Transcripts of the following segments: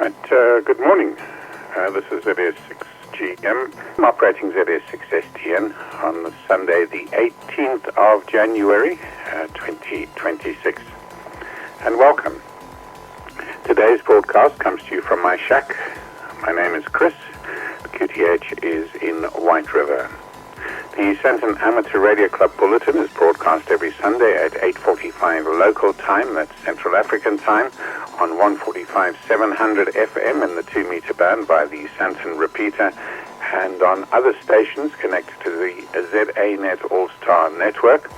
Good morning. This is ZS6GM. I'm operating ZS6STN on Sunday, the 18th of January, 2026. And welcome. Today's broadcast comes to you from my shack. My name is Chris. The QTH is in White River. The Sandton Amateur Radio Club Bulletin is broadcast every Sunday at 8:45 local time, that's Central African time, on 145 700 FM in the 2-meter band by the Sandton repeater, and on other stations connected to the ZA Net All-Star Network,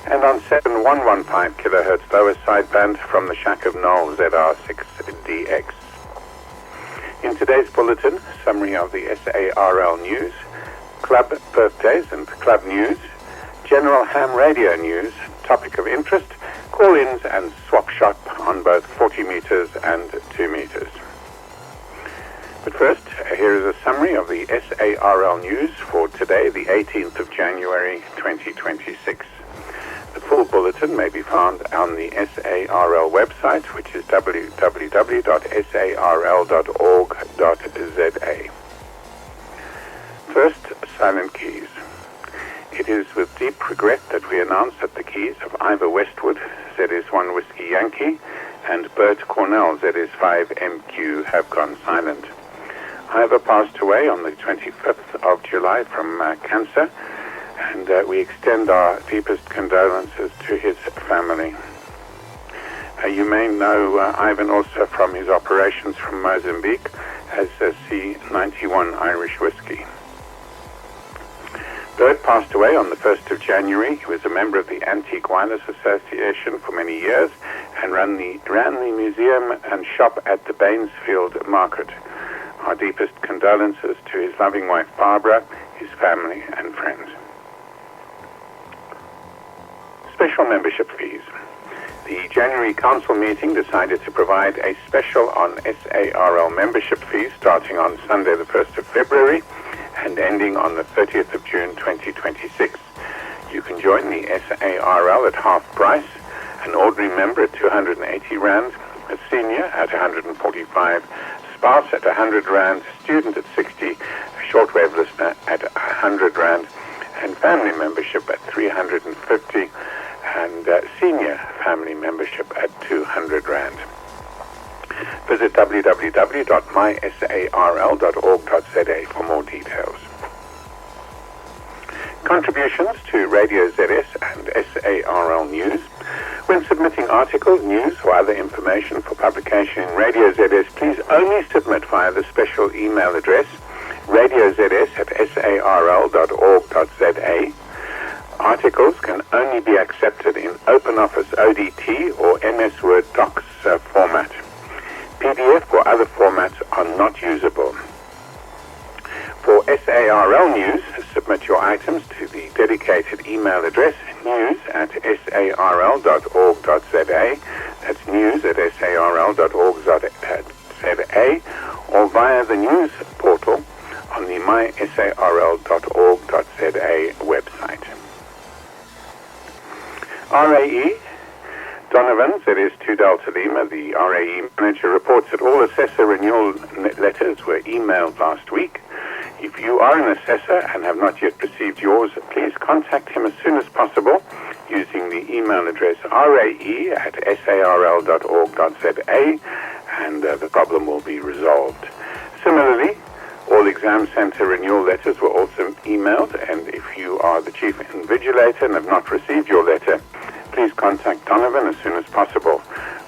and on 7115 kilohertz lower sideband from the Shack of Knoll ZR6DX. In today's bulletin, summary of the SARL news, club birthdays and club news, general ham radio news, topic of interest, call-ins and swap shop on both 40 meters and 2 meters. But first, here is a summary of the SARL news for today, the 18th of January 2026. The full bulletin may be found on the SARL website, which is www.sarl.org.za. First, silent keys. It is with deep regret that we announce that the keys of Ivor Westwood, ZS1 Whiskey Yankee, and Bert Cornell, ZS5 MQ, have gone silent. Ivor passed away on the 25th of July from cancer, and we extend our deepest condolences to his family. You may know Ivan also from his operations from Mozambique as C91 Irish Whiskey. Bert passed away on the 1st of January. He was a member of the Antique Wireless Association for many years and ran the museum and shop at the Bainsfield Market. Our deepest condolences to his loving wife Barbara, his family and friends. Special membership fees. The January Council meeting decided to provide a special on SARL membership fees starting on Sunday the 1st of February and ending on the 30th of June 2026. You can join the SARL at half price, an ordinary member at 280 Rand, a senior at 145, spouse at 100 Rand, student at 60, a shortwave listener at 100 Rand, and family membership at 350, and senior family membership at 200 Rand. Visit www.mysarl.org.za for more details. Contributions to Radio ZS and SARL News. When submitting articles, news, or other information for publication in Radio ZS, please only submit via the special email address radiozs@sarl.org.za. Articles can only be accepted in OpenOffice ODT or MS Word Docs format. PDF or other formats are not usable. For SARL News, submit your items to the dedicated email address news@sarl.org.za, that's news@sarl.org.za, or via the news portal on the mysarl.org.za website. RAE Donovan, ZS2 Delta Lima, the RAE manager, reports that all assessor renewal letters were emailed last week. If you are an assessor and have not yet received yours, please contact him as soon as possible using the email address rae@sarl.org.za, and the problem will be resolved. Similarly, all exam center renewal letters were also emailed, and if you are the chief invigilator and have not received your letter, please contact Donovan as soon as possible.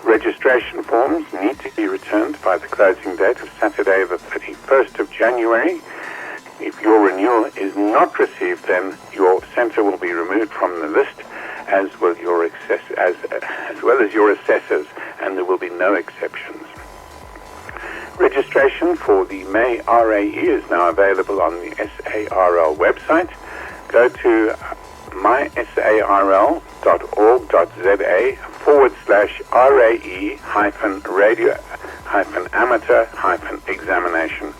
Registration forms need to be returned by the closing date of Saturday the 31st of January. If your renewal is not received, then your center will be removed from the list, as well as your assessors, and there will be no exceptions. Registration for the May RAE is now available on the SARL website. Go to mysarl.org.za/RAE-radio-amateur-examination.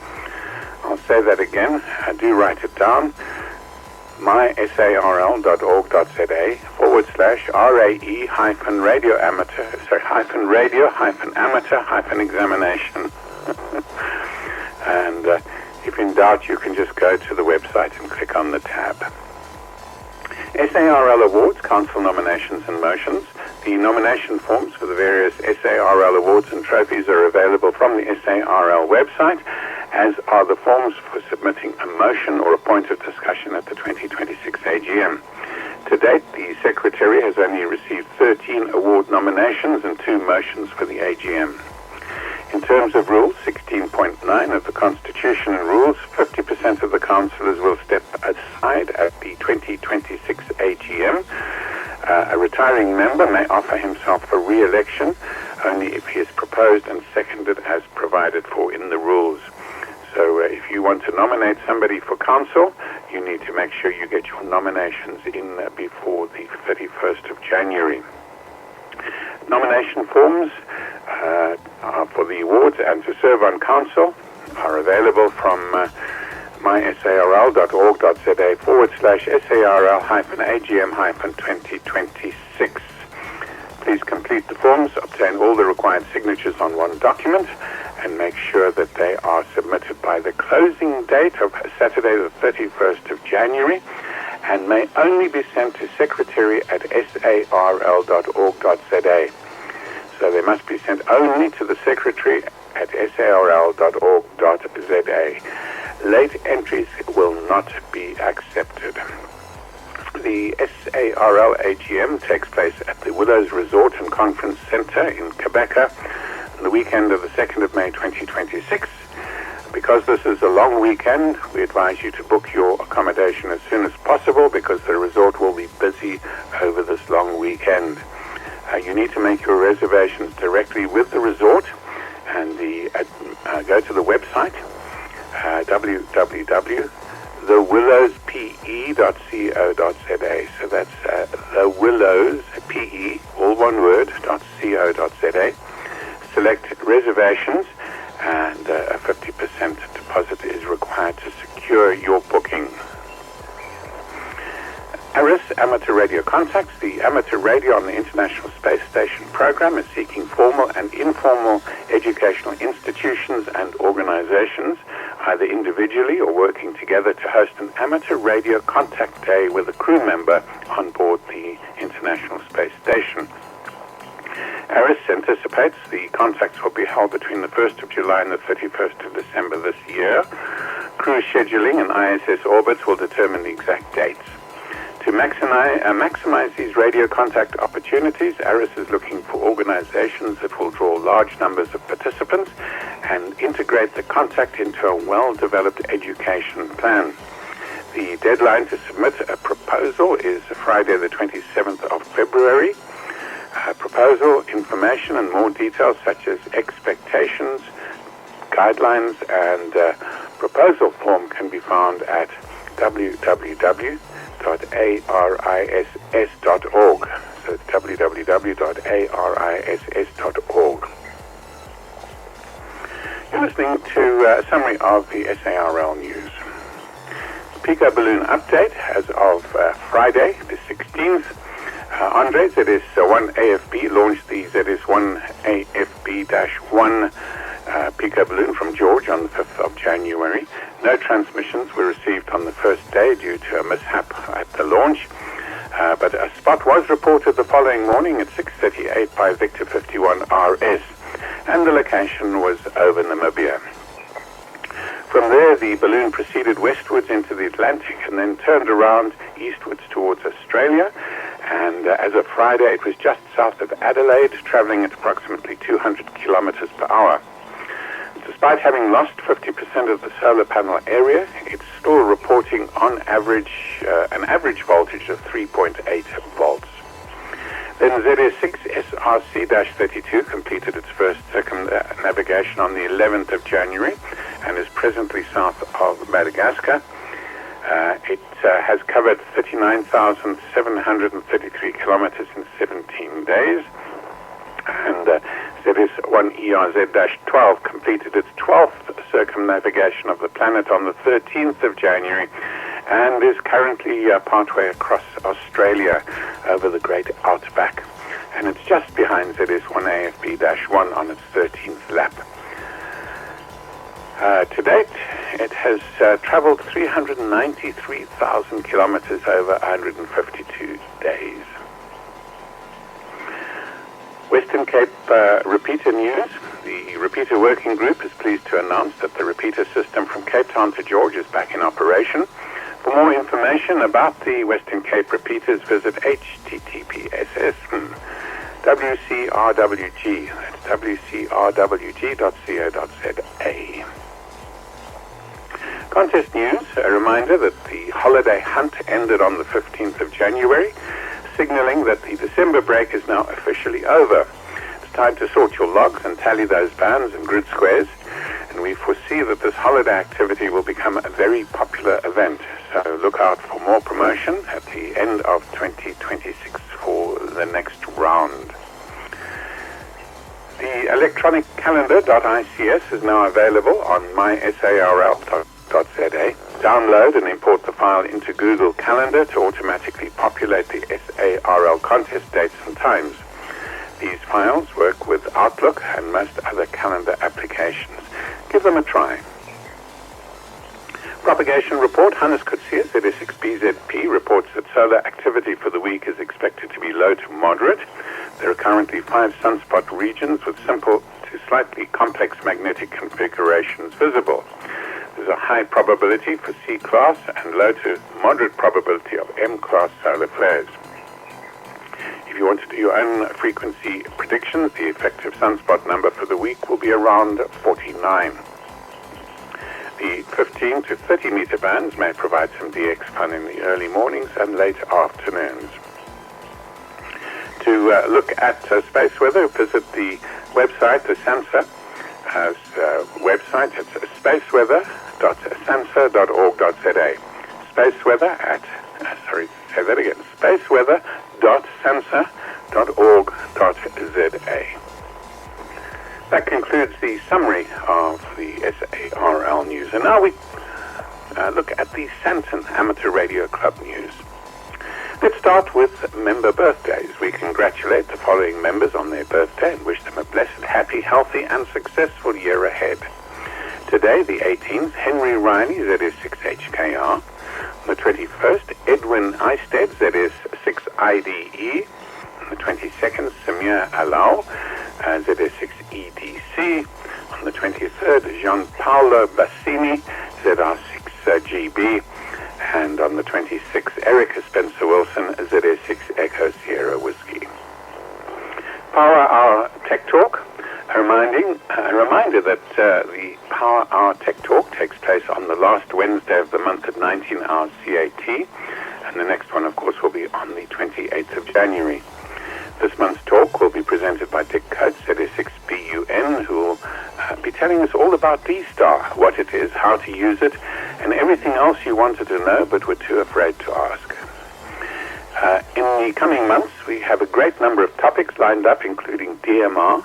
I'll say that again. Do write it down. mysarl.org.za/RAE-radio-amateur-examination. And if in doubt, you can just go to the website and click on the tab. SARL Awards, Council Nominations and Motions. The nomination forms for the various SARL awards and trophies are available from the SARL website, as are the forms for submitting a motion or a point of discussion at the 2026 AGM. To date, the Secretary has only received 13 award nominations and 2 motions for the AGM. In terms of Rule 16.9 of the Constitution and rules, 50% of the councillors will step aside at the 2026 AGM. A retiring member may offer himself for re-election only if he is proposed and seconded as provided for in the rules. So if you want to nominate somebody for council, you need to make sure you get your nominations in before the 31st of January. Nomination forms for the awards and to serve on council are available from mysarl.org.za/SARL-AGM-2026. Please complete the forms, obtain all the required signatures on one document, and make sure that they are submitted by the closing date of Saturday the 31st of January, and may only be sent to secretary@sarl.org.za. So they must be sent only to the secretary at sarl.org.za. Late entries will not be accepted. The SARL AGM takes place at the Willows Resort and Conference Centre in Quebec on the weekend of the 2nd of May 2026. Because this is a long weekend, we advise you to book your accommodation as soon as possible because the resort will be busy over this long weekend. You need to make your reservations directly with the resort, and go to the website, www.thewillowspe.co.za. So that's thewillowspe, all one word, .co.za. Select reservations, and a 50% deposit is required to secure your booking. ARIS Amateur Radio Contacts. The amateur radio on the International Space Station program is seeking formal and informal educational institutions and organizations, either individually or working together, to host an amateur radio contact day with a crew member on board the International Space Station. ARIS anticipates the contacts will be held between the 1st of July and the 31st of December this year. Crew scheduling and ISS orbits will determine the exact dates. To maximize these radio contact opportunities, ARIS is looking for organizations that will draw large numbers of participants and integrate the contact into a well-developed education plan. The deadline to submit a proposal is Friday the 27th of February. Proposal information and more details such as expectations, guidelines, and proposal form can be found at www.ariss.org. So it's www.ariss.org. You're listening to a summary of the SARL news. Pico balloon update as of Friday the 16th. Andre, ZS1AFB, launched the ZS1AFB-1 Pico balloon from George on the 5th of January. No transmissions were received on the first day due to a mishap at the launch, but a spot was reported the following morning at 6:38 by Victor 51 RS, and the location was over Namibia. From there, the balloon proceeded westwards into the Atlantic and then turned around eastwards towards Australia. And as of Friday, it was just south of Adelaide, traveling at approximately 200 kilometers per hour. Despite having lost 50% of the solar panel area, it's still reporting on average an average voltage of 3.8 volts. Then ZS6SRC-32 completed its first circumnavigation on the 11th of January and is presently south of Madagascar. It has covered 39,733 kilometers in 17 days. And ZS1ERZ-12 completed its 12th circumnavigation of the planet on the 13th of January and is currently partway across Australia over the Great Outback. And it's just behind ZS1AFB-1 on its 13th lap. To date, it has traveled 393,000 kilometers over 152 days. Western Cape repeater news. The repeater working group is pleased to announce that the repeater system from Cape Town to George is back in operation. For more information about the Western Cape repeaters, visit https WCRWG. That's WCRWG.co.za. Contest news, a reminder that the holiday hunt ended on the 15th of January, signaling that the December break is now officially over. It's time to sort your logs and tally those bands and grid squares, and we foresee that this holiday activity will become a very popular event. So look out for more promotion at the end of 2026 for the next round. The electronic calendar.ics is now available on mysarl.za. Download and import the file into Google Calendar to automatically populate the SARL contest dates and times. These files work with Outlook and most other calendar applications. Give them a try. Propagation report. Hannes Kutsia, ZS6BZP, reports that solar activity for the week is expected to be low to moderate. There are currently 5 sunspot regions with simple to slightly complex magnetic configurations visible. There's a high probability for C-class and low to moderate probability of M-class solar flares. If you want to do your own frequency predictions, the effective sunspot number for the week will be around 49. The 15 to 30 meter bands may provide some DX fun in the early mornings and late afternoons. To look at space weather, visit the website, the SANSA website. It's spaceweather.sansa.org.za. spaceweather.sansa.org.za. That concludes the summary of the SARL news. And now we look at the Sandton Amateur Radio Club news. Let's start with member birthdays. We congratulate the following members on their birthday and wish them a blessed, happy, healthy, and successful year ahead. Today, the 18th, Henry Riley, ZS6HKR. On the 21st, Edwin Eisted, ZS6IDE. On the 22nd, Samir Alau, ZS6EDC. On the 23rd, Gianpaolo Bassini, ZR6GB. And on the 26th, Erica Spencer Wilson, ZS6 Echo Sierra Whiskey. Power Hour Tech Talk. A reminder that the Power Hour Tech Talk takes place on the last Wednesday of the month at 19 hours CAT, and the next one, of course, will be on the 28th of January. This month's talk will be presented by Dick Coates, ZS6BUN, who will be telling us all about D-Star, what it is, how to use it, and everything else you wanted to know but were too afraid to ask. In the coming months, we have a great number of topics lined up, including DMR,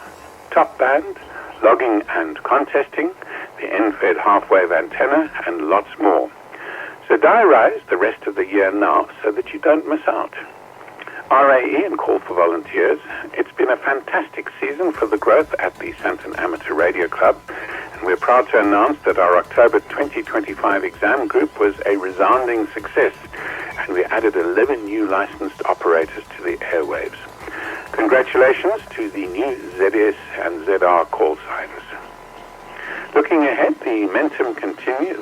top band, logging and contesting, the end-fed half-wave antenna, and lots more. So diarize the rest of the year now so that you don't miss out. RAE and call for volunteers. It's been a fantastic season for the growth at the Sandton Amateur Radio Club, and we're proud to announce that our October 2025 exam group was a resounding success, and we added 11 new licensed operators to the airwaves. Congratulations to the new ZS and ZR call signs. Looking ahead, the momentum continues,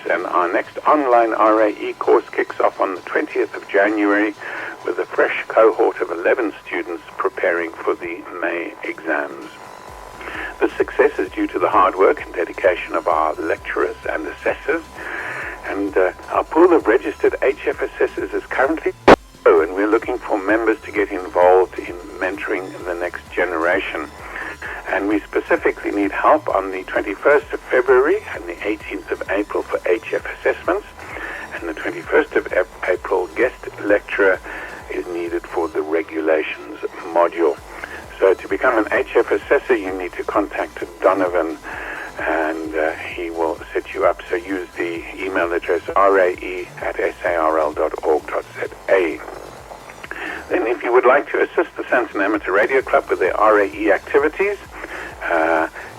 and our next online RAE course kicks off on the 20th of January with a fresh cohort of 11 students preparing for the May exams. This success is due to the hard work and dedication of our lecturers and assessors, and our pool of registered HF assessors is currently low, and we're looking for members to get involved in mentoring the next generation. And we specifically need help on the 21st of February and the 18th of April for HF assessments, and the 21st of April guest lecturer is needed for the regulations module. So to become an HF assessor, you need to contact Donovan, and he will set you up. So use the email address rae@sarl.org.za. Then if you would like to assist the Sandton Amateur Radio Club with their RAE activities,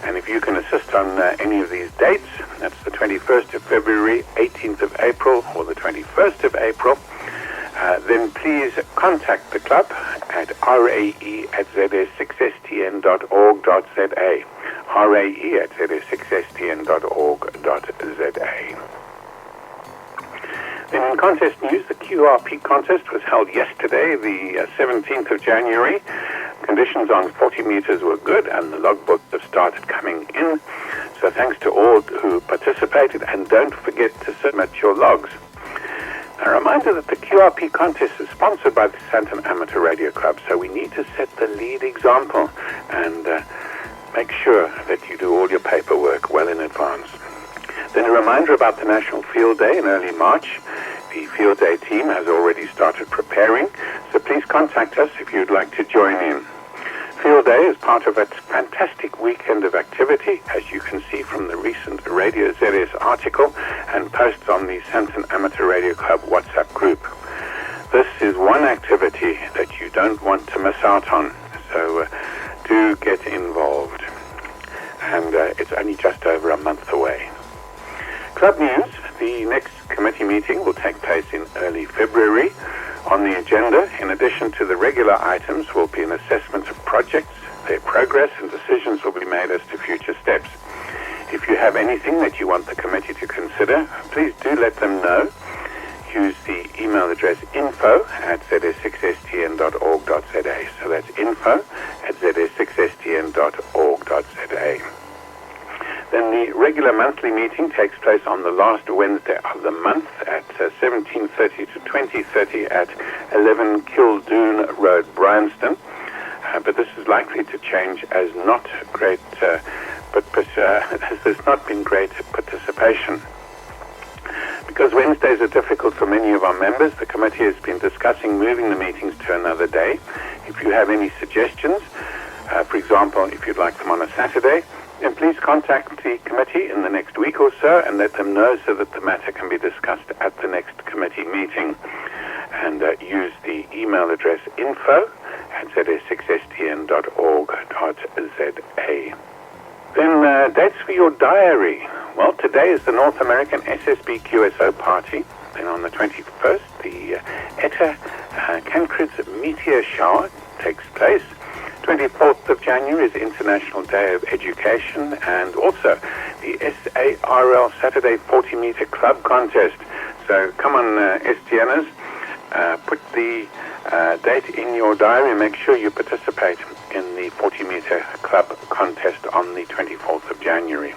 and if If you can assist on any of these dates, that's the 21st of February, 18th of April, or the 21st of April, then please contact the club at rae@zs6stn.org.za, rae@zs6stn.org.za. Then in contest news, the QRP contest was held yesterday, the 17th of January. Conditions on 40 meters were good, and the logbooks have started coming in. So thanks to all who participated, and don't forget to submit your logs. A reminder that the QRP contest is sponsored by the Sandton Amateur Radio Club, so we need to set the lead example and make sure that you do all your paperwork well in advance. Then a reminder about the National Field Day in early March. The Field Day team has already started preparing, so please contact us if you'd like to join in. Field Day is part of a fantastic weekend of activity, as you can see from the recent Radio ZS article and posts on the Sandton Amateur Radio Club WhatsApp group. This is one activity that you don't want to miss out on, so do get involved. And it's only just over a month away. Club news, the next committee meeting will take place in early February. On the agenda, in addition to the regular items, will be an assessment of projects, their progress, and decisions will be made as to future steps. If you have anything that you want the committee to consider, please do let them know. Use the email address info@zs6stn.org.za. So that's info@zs6stn.org.za. Then the regular monthly meeting takes place on the last Wednesday of the month at 17:30 to 20:30 at 11 Kildoon Road, Bryanston. But this is likely to change as not great, there's not been great participation. Because Wednesdays are difficult for many of our members, the committee has been discussing moving the meetings to another day. If you have any suggestions, for example, if you'd like them on a Saturday, then please contact the committee in the next week or so and let them know so that the matter can be discussed at the next committee meeting. And use the email address info@zs6stn.org.za. Then dates for your diary. Well, today is the North American SSB QSO party. Then on the 21st, the Etta Cancrid's meteor shower takes place. 24th of January is International Day of Education, and also the SARL Saturday 40-meter club contest. So come on, STNers, put the date in your diary and make sure you participate in the 40-meter club contest on the 24th of January.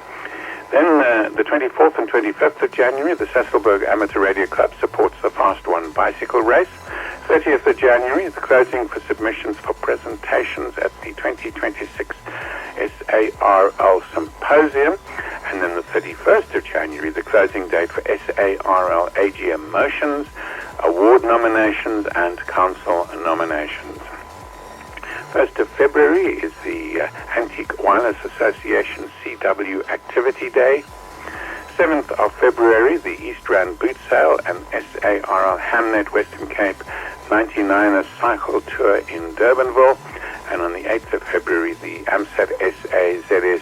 Then the 24th and 25th of January, the Sasolburg Amateur Radio Club supports the Fast One bicycle race. 30th of January, the closing for submissions for presentations at the 2026 SARL Symposium. And then the 31st of January, the closing date for SARL AGM motions, award nominations, and council nominations. 1st of February is the Antique Wireless Association CW Activity Day. 7th of February, the East Rand Boot Sale and SARL Hamnet Western Cape 99er Cycle Tour in Durbanville. And on the 8th of February, the AMSAT SAZS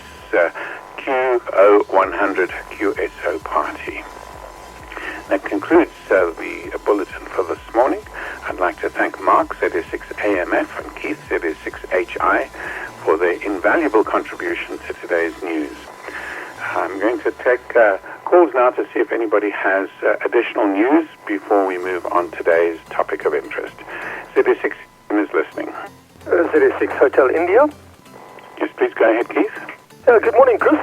Q0100 QSO Party. That concludes the bulletin for this morning. I'd like to thank Mark, ZS6AMF, and Keith, ZS6HI, for their invaluable contribution to today's news. I'm going to take calls now to see if anybody has additional news before we move on today's topic of interest. ZS6 is listening. ZS6 Hotel India. Yes, please go ahead, Keith. Good morning, Chris.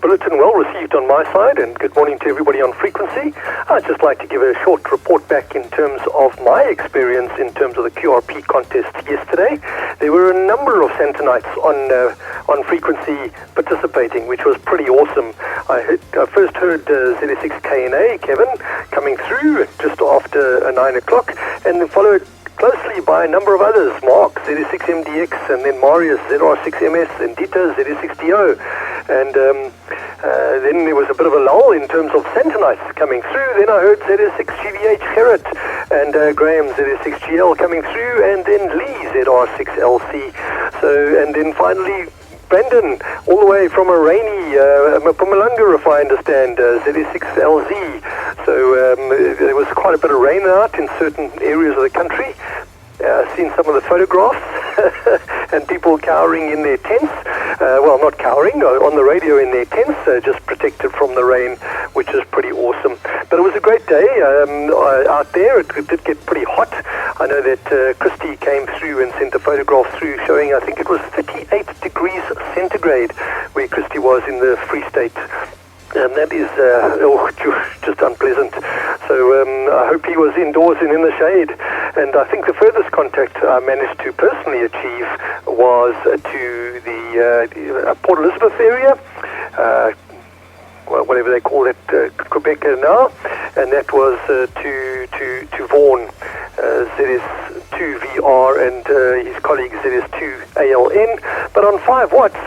Bulletin well received on my side, and good morning to everybody on frequency. I'd just like to give a short report back in terms of my experience in terms of the QRP contest yesterday. There were a number of Santonites on frequency participating, which was pretty awesome. I first heard ZS6KNA, Kevin, coming through just after 9 o'clock, and then followed closely by a number of others, Mark, ZS6MDX, and then Marius, ZR6MS, and Dita, ZS6DO. And then there was a bit of a lull in terms of Santonites coming through. Then I heard ZS6GVH Gerrit and Graham, ZS6GL coming through, and then Lee, ZR6LC. So, and then finally, Brandon, all the way from a rainy Mpumalanga, if I understand, ZS6LZ. So there was quite a bit of rain out in certain areas of the country. Seen some of the photographs and people cowering in their tents. Well, not cowering, on the radio in their tents, just protected from the rain, which is pretty awesome. But it was a great day out there. It did get pretty hot. I know that Christy came through and sent a photograph through showing, I think it was 38 degrees centigrade where Christy was in the Free State. And that is just unpleasant. So I hope he was indoors and in the shade. And I think the furthest contact I managed to personally achieve was to the Port Elizabeth area, whatever they call it, Quebec now, and that was to Vaughan, ZS2VR and his colleague ZS2ALN. But on 5 watts,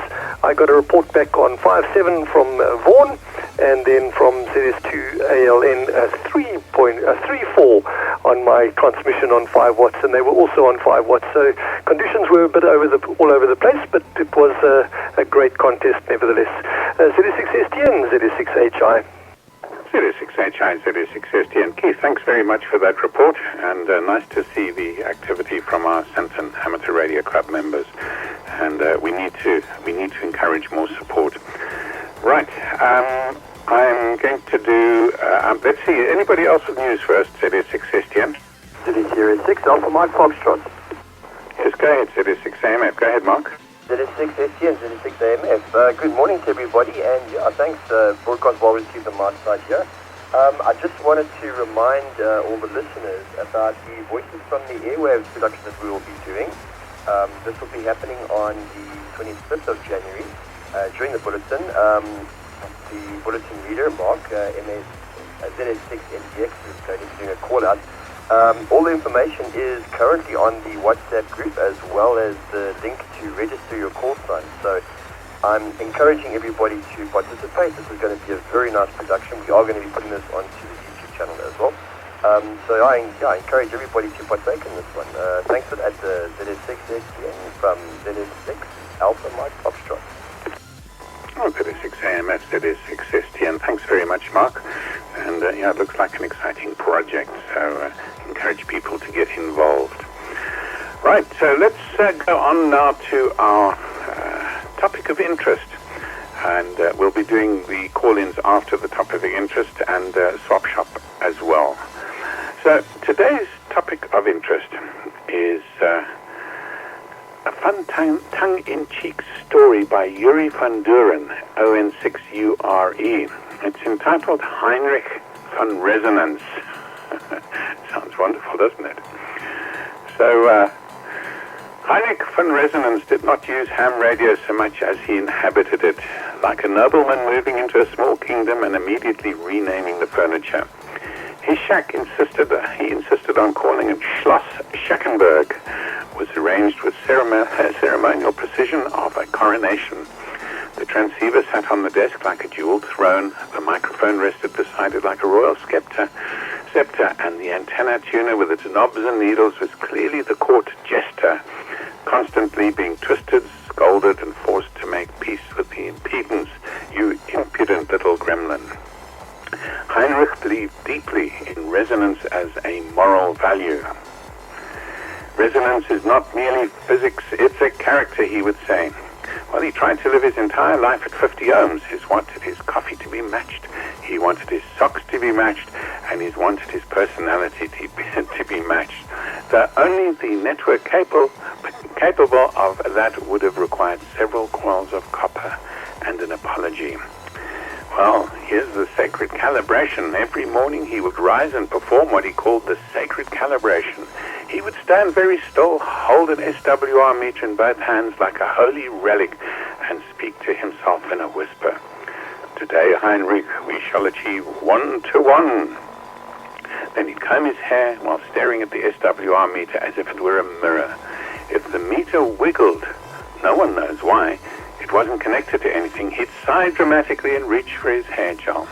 I got a report back on 5.7 from Vaughan, and then from ZS2ALN 3.34 on my transmission on 5 watts, and they were also on 5 watts. So conditions were a bit all over the place, but it was a great contest nevertheless. ZS6STN, ZS6HI. ZS6HI, ZS6STN. Keith, thanks very much for that report, and nice to see the activity from our Sandton Amateur Radio Club members. And we need to encourage more support. Right, I'm going to do, let's see, anybody else with news first? ZS6STN. ZS6 Alpha Mike Foxtrot. Yes, go ahead, ZS6AMF. Go ahead, Mark. ZS6STN, ZS6AMF. Good morning to everybody, and thanks, broadcast well received on my side here. I just wanted to remind all the listeners about the Voices from the Airwaves production that we will be doing. This will be happening on the 25th of January during the Bulletin. The Bulletin reader, Mark, ZS6NDX, is going to be doing a call-out. All the information is currently on the WhatsApp group, as well as the link to register your call sign. So I'm encouraging everybody to participate. This is going to be a very nice production. We are going to be putting this onto the YouTube channel as well. So I encourage everybody to partake in this one. Thanks for that, ZS6STN from ZS6 Alpha Mike Foxtrot. Oh, ZS6AMF, ZS6STN. Thanks very much, Mark. And it looks like an exciting project, so encourage people to get involved. Right, so let's go on now to our topic of interest. And we'll be doing the call-ins after the topic of interest and swap shop as well. So today's topic of interest is a fun tongue-in-cheek story by Joeri van Dooren, ON6URE. It's entitled Heinrich von Resonanz. Sounds wonderful, doesn't it? So, Heinrich von Resonanz did not use ham radio so much as he inhabited it, like a nobleman moving into a small kingdom and immediately renaming the furniture. His shack he insisted on calling it Schloss Schackenberg, was arranged with ceremonial precision of a coronation. The transceiver sat on the desk like a jeweled throne, the microphone rested beside it like a royal scepter, and the antenna tuner with its knobs and needles was clearly the court jester, constantly being twisted, scolded, and forced to make peace with the impedance. You impudent little gremlin. Heinrich believed deeply in resonance as a moral value. Resonance is not merely physics, it's a character, he would say. Well, he tried to live his entire life at 50 ohms. He wanted his coffee to be matched, he wanted his socks to be matched, and he wanted his personality to be matched. Only the network capable of that would have required several coils of copper and an apology. Well, here's the sacred calibration. Every morning he would rise and perform what he called the sacred calibration. He would stand very still, hold an SWR meter in both hands like a holy relic, and speak to himself in a whisper. Today, Heinrich, we shall achieve 1-to-1. Then he'd comb his hair while staring at the SWR meter as if it were a mirror. If the meter wiggled, no one knows why, it wasn't connected to anything, he'd sigh dramatically and reach for his hair gel.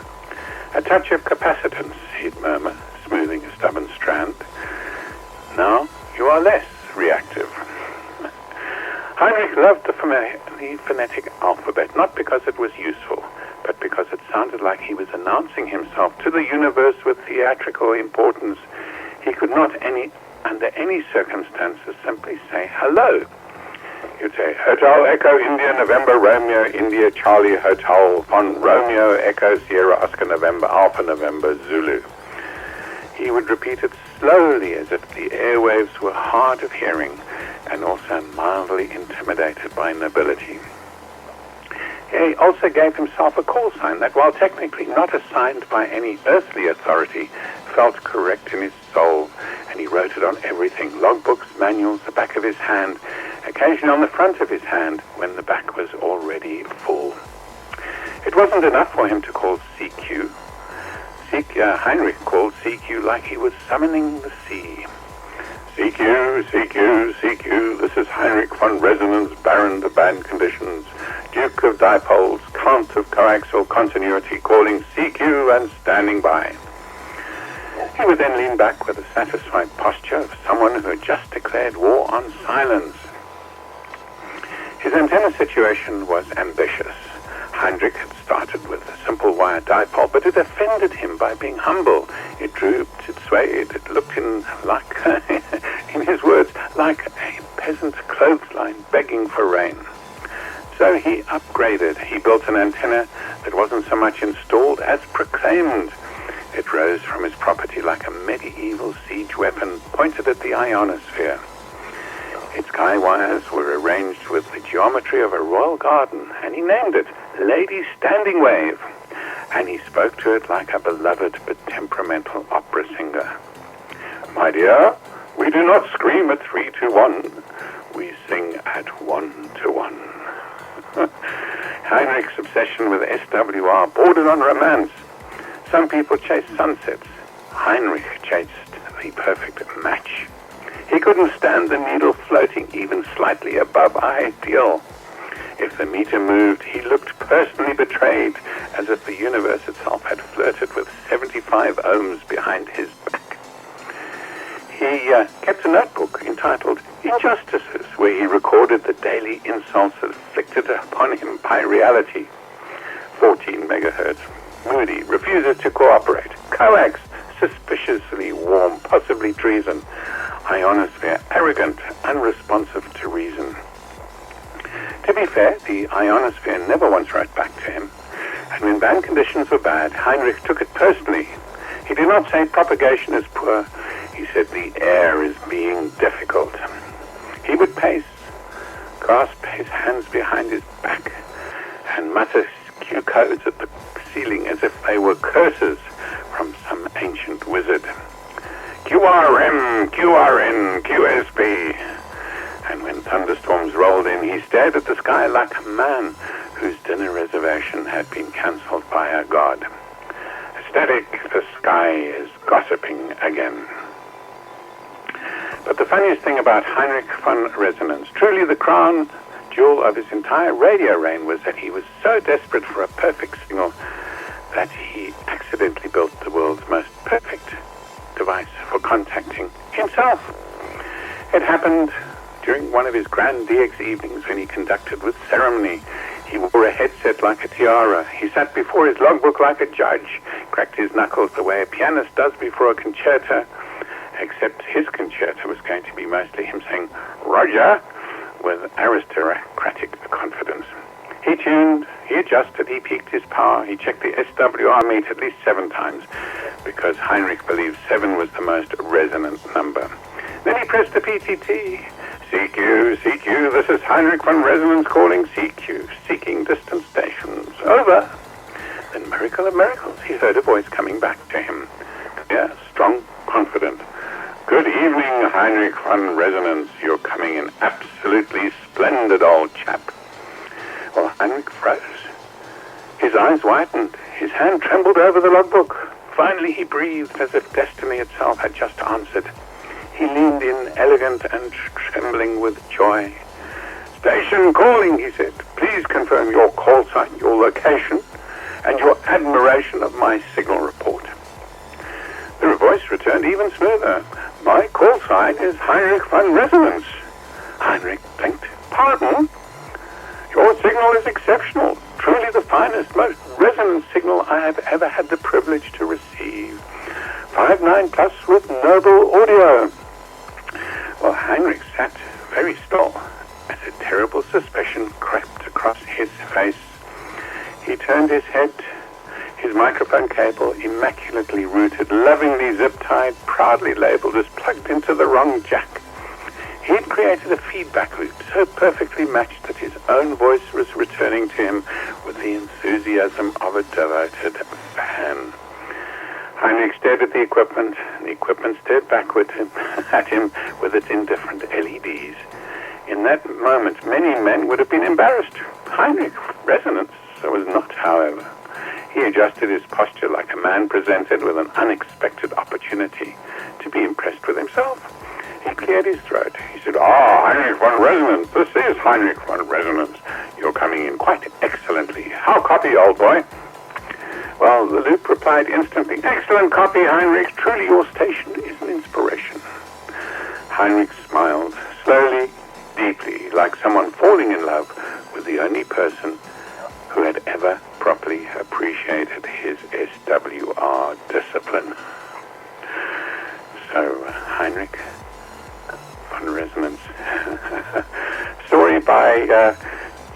A touch of capacitance, he'd murmur, smoothing a stubborn strand. Now you are less reactive. Heinrich loved the phonetic alphabet, not because it was useful, but because it sounded like he was announcing himself to the universe with theatrical importance. He could not, under any circumstances, simply say hello. He'd say, Hotel Echo India November Romeo India Charlie Hotel on Romeo Echo Sierra Oscar November Alpha November Zulu. He would repeat it slowly as if the airwaves were hard of hearing and also mildly intimidated by nobility. He also gave himself a call sign that, while technically not assigned by any earthly authority, felt correct in his soul, and he wrote it on everything: logbooks, manuals, the back of his hand, occasionally on the front of his hand when the back was already full. It wasn't enough for him to call CQ. Heinrich called CQ like he was summoning the sea. CQ, CQ, CQ, this is Heinrich von Resonanz, Baron of Band Conditions, Duke of Dipoles, Count of Coaxial Continuity, calling CQ and standing by. He would then lean back with a satisfied posture of someone who had just declared war on silence. His antenna situation was ambitious. Heinrich had started with a simple wire dipole, but it offended him by being humble. It drooped, it swayed, it looked in his words, like a peasant clothesline begging for rain. So he upgraded. He built an antenna that wasn't so much installed as proclaimed. It rose from his property like a medieval siege weapon pointed at the ionosphere. Its guy wires were arranged with the geometry of a royal garden, and he named it Lady Standing Wave, and he spoke to it like a beloved but temperamental opera singer. My dear, we do not scream at 3 to 1. We sing at 1 to 1. Heinrich's obsession with SWR bordered on romance. Some people chase sunsets. Heinrich chased the perfect match. He couldn't stand the needle floating even slightly above ideal. If the meter moved, he looked personally betrayed, as if the universe itself had flirted with 75 ohms behind his back. He kept a notebook entitled Injustices, where he recorded the daily insults inflicted upon him by reality. 14 megahertz. Moody, refuses to cooperate. Coax, suspiciously warm, possibly treason. Ionosphere, arrogant, unresponsive to reason. To be fair, the ionosphere never once wrote back to him. And when band conditions were bad, Heinrich took it personally. He did not say propagation is poor. He said the air is being difficult. He would pace, grasp his hands behind his back, and mutter Q codes at the ceiling as if they were curses from some ancient wizard. QRM, QRN, QSB. And when thunderstorms rolled in, he stared at the sky like a man whose dinner reservation had been cancelled by a god. Static, the sky is gossiping again. But the funniest thing about Heinrich von Resonanz, truly the crown jewel of his entire radio reign, was that he was so desperate for a perfect signal that he accidentally built the world's most perfect device for contacting himself. It happened during one of his grand DX evenings when he conducted with ceremony. He wore a headset like a tiara. He sat before his logbook like a judge, cracked his knuckles the way a pianist does before a concerto, except his concerto was going to be mostly him saying, Roger, with aristocratic confidence. He tuned, he adjusted, he peaked his power, he checked the SWR meter at least 7 times, because Heinrich believed 7 was the most resonant number. Then he pressed the PTT. CQ, CQ, this is Heinrich von Resonanz calling CQ, seeking distant stations. Over. Then, miracle of miracles, he heard a voice coming back to him. Clear, strong, confident. Good evening, Heinrich von Resonanz. You're coming in absolutely splendid, old chap. Well, Heinrich froze. His eyes widened. His hand trembled over the logbook. Finally, he breathed as if destiny itself had just answered. He leaned in, elegant and trembling with joy. Station calling, he said. Please confirm your call sign, your location, and your admiration of my signal report. The voice returned even smoother. My call sign is Heinrich von Resonanz. Heinrich blinked, pardon? Your signal is exceptional. Truly the finest, most resonant signal I have ever had the privilege to receive. 5.9 plus with noble audio. Well, Heinrich sat very still as a terrible suspicion crept across his face. He turned his head, his microphone cable, immaculately routed, lovingly zip-tied, proudly labeled as plugged into the wrong jack. He had created a feedback loop so perfectly matched that his own voice was returning to him with the enthusiasm of a devoted fan. Heinrich stared at the equipment, and the equipment stared backward at him with its indifferent LEDs. In that moment, many men would have been embarrassed. Heinrich, Resonanz, was not, however. He adjusted his posture like a man presented with an unexpected opportunity to be impressed with himself. He cleared his throat. He said, Heinrich von Resonanz. This is Heinrich von Resonanz. You're coming in quite excellently. How copy, old boy? Well, the loop replied instantly, excellent copy, Heinrich. Truly your station is an inspiration. Heinrich smiled, slowly, deeply, like someone falling in love with the only person who had ever properly appreciated his SWR discipline. So, Heinrich von Resonanz. Story by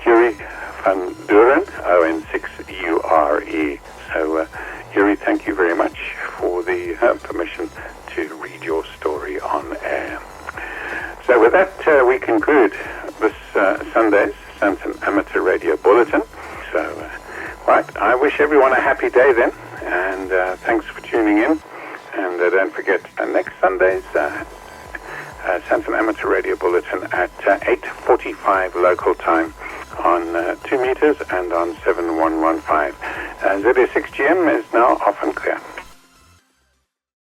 Joeri van Dooren, ON6URE. So, Joeri, thank you very much for the permission to read your story on air. So with that, we conclude this Sunday's Sandton Amateur Radio Bulletin. So, right, I wish everyone a happy day then, and thanks for tuning in. And don't forget, next Sunday's Sandton Amateur Radio Bulletin at 8:45 local time on 2 meters and on 7115. ZS6STN is now off and clear.